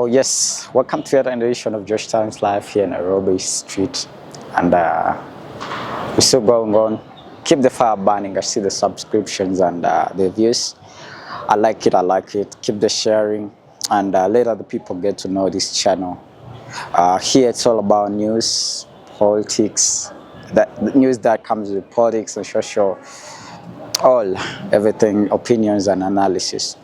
Oh yes, welcome to another edition of Josh Times Live here in Nairobi Street, and we're still going on. Keep the fire burning. I see the subscriptions and the views. I like it. Keep the sharing, and let other people get to know this channel. Here it's all about news, politics, the news that comes with politics and social, everything, opinions and analysis.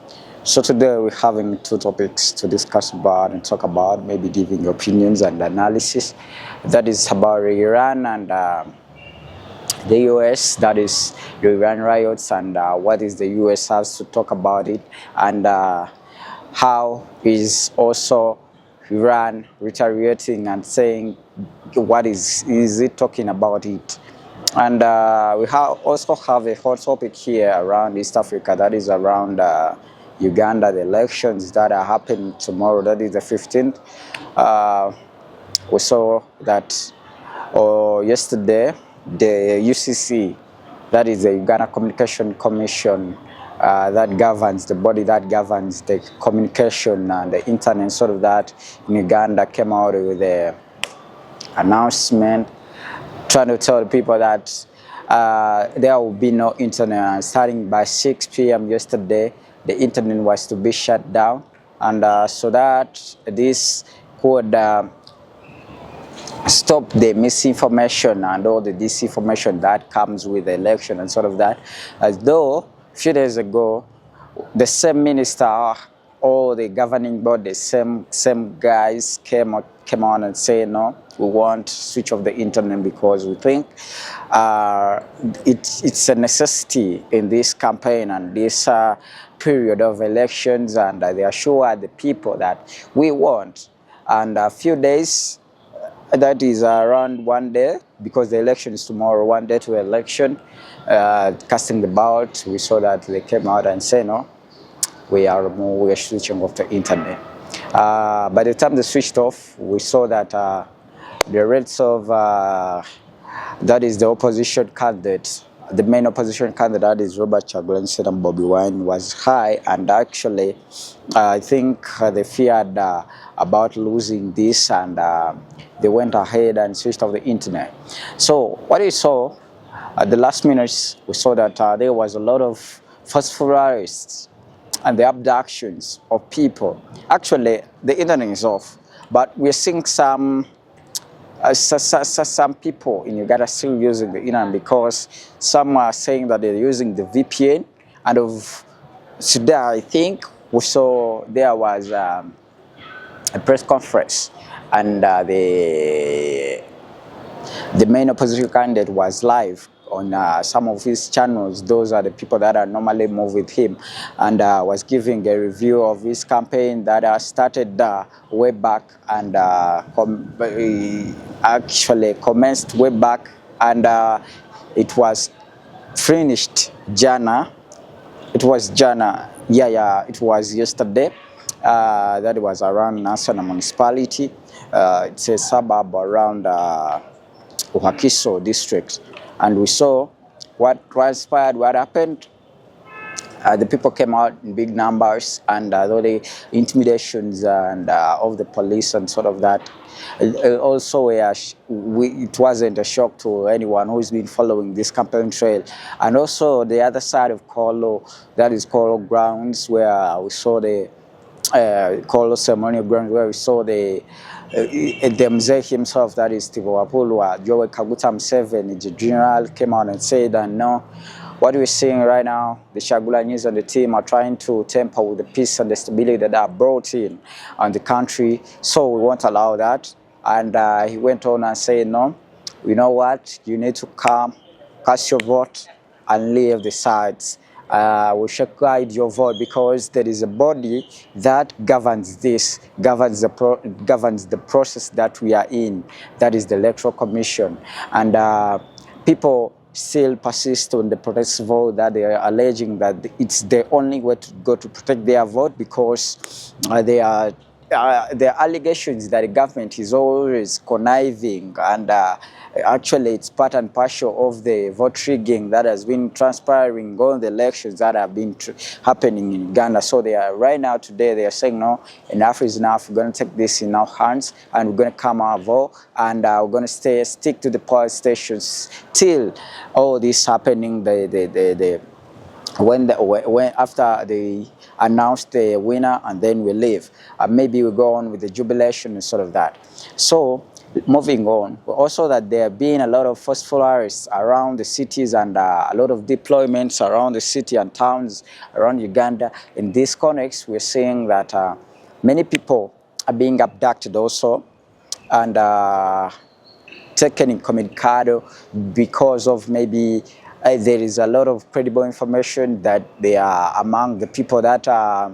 So today we're having two topics to discuss about and talk about, maybe giving opinions and analysis. That is about Iran and the US, that is the Iran riots, and what is the US has to talk about it, and how is also Iran retaliating and saying what is it talking about it. And we also have a hot topic here around East Africa, that is around Uganda, the elections that are happening tomorrow, that is the 15th. We saw that yesterday, the UCC, that is the Uganda Communication Commission, that governs, the body that governs the communication and the internet, sort of that, in Uganda, came out with an announcement trying to tell the people that there will be no internet. Starting by 6 p.m. yesterday, the internet was to be shut down, and so that this could stop the misinformation and all the disinformation that comes with the election and sort of that. As though a few days ago, the same minister or the governing body, the same guys came on and say, no, we want to switch off the internet because we think it's a necessity in this campaign and this period of elections, and they assure the people that we want. And a few days, that is around 1 day, because the election is tomorrow, 1 day to election, casting the ballot, we saw that they came out and said, no, we are switching off the internet. By the time they switched off, we saw that the rates of, that is the opposition candidate, the main opposition candidate, that is Robert Chagulanyi and Bobby Wine, was high, and actually I think they feared about losing this, and they went ahead and switched off the internet. So what we saw at the last minutes, we saw that there was a lot of phosphorists and the abductions of people. Actually, the internet is off, but we're seeing some people in Uganda still using the internet, because some are saying that they're using the VPN. And of today, I think we saw there was a press conference, and the main opposition candidate was live on some of his channels. Those are the people that are normally move with him, and was giving a review of his campaign that started way back, and actually commenced way back, and it was finished Jana. It was Jana, it was yesterday. That was around Nasana municipality. It's a suburb around Uhakiso district. And we saw what transpired, what happened. The people came out in big numbers, and all the intimidations and of the police and sort of that. Also, it wasn't a shock to anyone who's been following this campaign trail. And also the other side of Kolo, that is Kolo grounds, where we saw the Kolo ceremonial grounds, where we saw the Mzee himself, that is Steve Wapulwa, Joe Kaguta Museveni, the general, came out and said that no, what we're seeing right now, the Chagulanyis and the team are trying to tamper with the peace and the stability that are brought in on the country, so we won't allow that. And he went on and said, no, you know what, you need to come, cast your vote and leave the sides. We should guide your vote, because there is a body that governs this, governs the process that we are in, that is the Electoral Commission. And people still persist on the protest vote, that they are alleging that it's the only way to go to protect their vote, because there are allegations that the government is always conniving and Actually, it's part and parcel of the vote rigging that has been transpiring on the elections that have been happening in Uganda. So they are right now today they are saying no, enough is enough. We're going to take this in our hands and we're going to come out vote and we're going to stick to the police stations till all this happening. When after they announce the winner and then we leave, maybe we go on with the jubilation and sort of that. So moving on, also that there have been a lot of forceful arrests around the cities and a lot of deployments around the city and towns around Uganda. In this context, we're seeing that many people are being abducted also and taken incommunicado because of maybe there is a lot of credible information that they are among the people that are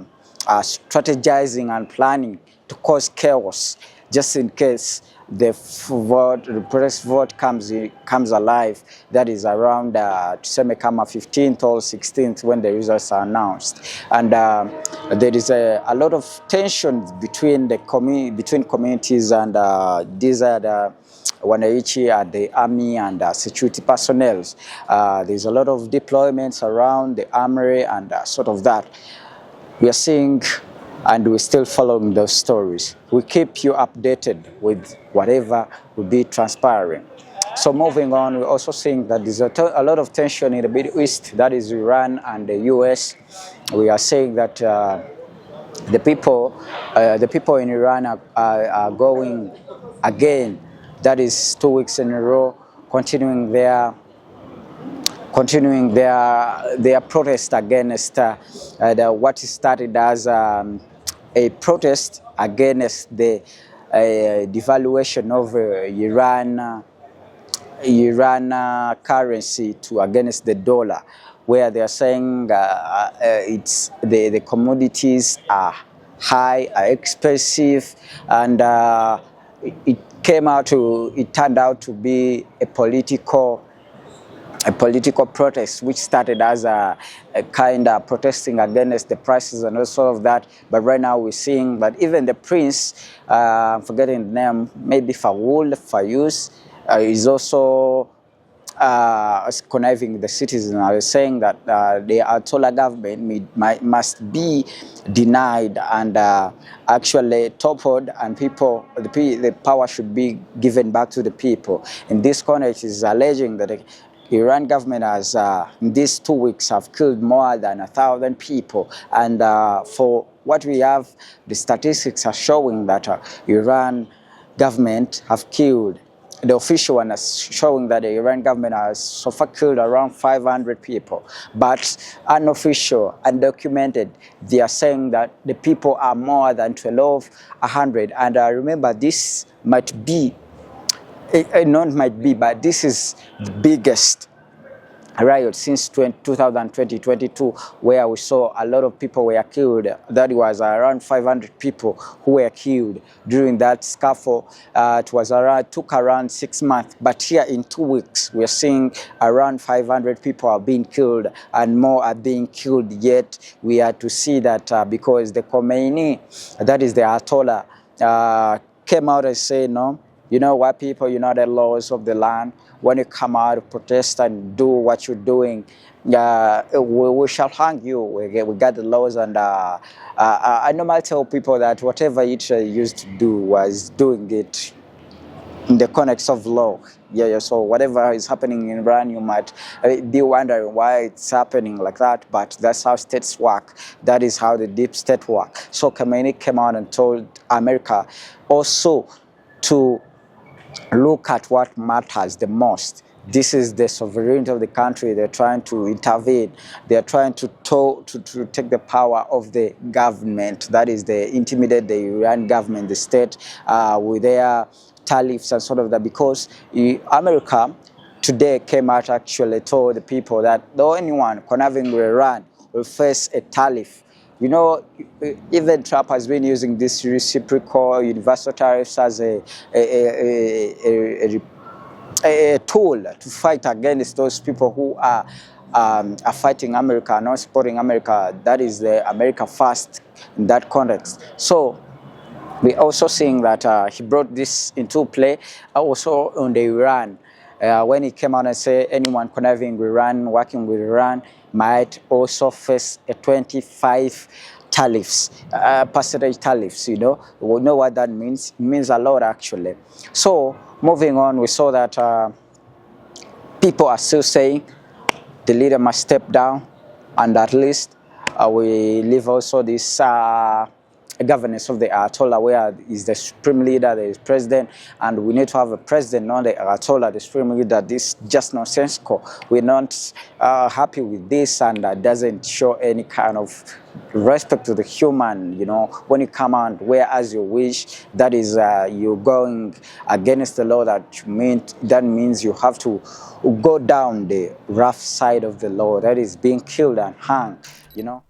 strategizing and planning to cause chaos just in case the press vote comes alive. That is around tuseme kama 15th or 16th when the results are announced, and there is a lot of tension between the communities and these are the wananchi and the army and security personnel. There's a lot of deployments around the armory and sort of that. We are seeing and we're still following those stories. We keep you updated with whatever will be transpiring. So moving on, we're also seeing that there's a lot of tension in the Middle East, that is Iran and the US. We are saying that the people in Iran are going again. That is 2 weeks in a row, continuing their protest against what started as a protest against the devaluation of Iran currency against the dollar, where they are saying it's the commodities are high, are expensive, and it turned out to be a political protest, which started as a kind of protesting against the prices and all sort of that. But right now we're seeing that even the prince, I'm forgetting the name, maybe Fayous, is also conniving with the citizens. I was saying that the Ayatollah government must be denied and actually toppled, and the power should be given back to the people. In this context, is alleging that the Iran government has, in these 2 weeks, have killed more than 1,000 people. And for what we have, the statistics are showing that Iran government have killed. The official one is showing that the Iran government has so far killed around 500 people. But unofficial, undocumented, they are saying that the people are more than 1,200. And remember, this might be, but this is the biggest riot since 2020-22, where we saw a lot of people were killed. That was around 500 people who were killed during that scuffle. Took around 6 months, but here in 2 weeks, we're seeing around 500 people are being killed and more are being killed. Yet we are to see that because the Khomeini, that is the Ayatollah, came out and said, no, you know what, people, you know the laws of the land. When you come out to protest and do what you're doing, we shall hang you. We got the laws, and I normally tell people that whatever Hitler used to do was doing it in the context of law. So whatever is happening in Iran, you might be wondering why it's happening like that, but that's how states work. That is how the deep state work. So Khomeini came out and told America also to look at what matters the most. This is the sovereignty of the country. They're trying to intervene. They're trying to take the power of the government. That is, they intimidate the Iran government, the state, with their tariffs and sort of that. Because America today came out actually told the people that anyone conniving with Iran will face a tariff. You know, even Trump has been using this reciprocal universal tariffs as a tool to fight against those people who are fighting America, not supporting America. That is the America first in that context. So we're also seeing that he brought this into play also on the Iran. when he came out and said anyone conniving with Iran, working with Iran, might also face a 25 tariffs, percentage tariffs. You know, we know what that means. It means a lot, actually. So moving on, we saw that people are still saying the leader must step down, and at least we leave also this governance of the Ayatollah, where is the supreme leader, the president, and we need to have a president, not the Ayatollah, the supreme leader. This is just nonsensical. We're not happy with this, and doesn't show any kind of respect to the human. You know, when you come and wear as you wish, that is you're going against the law. That means you have to go down the rough side of the law. That is being killed and hung. You know.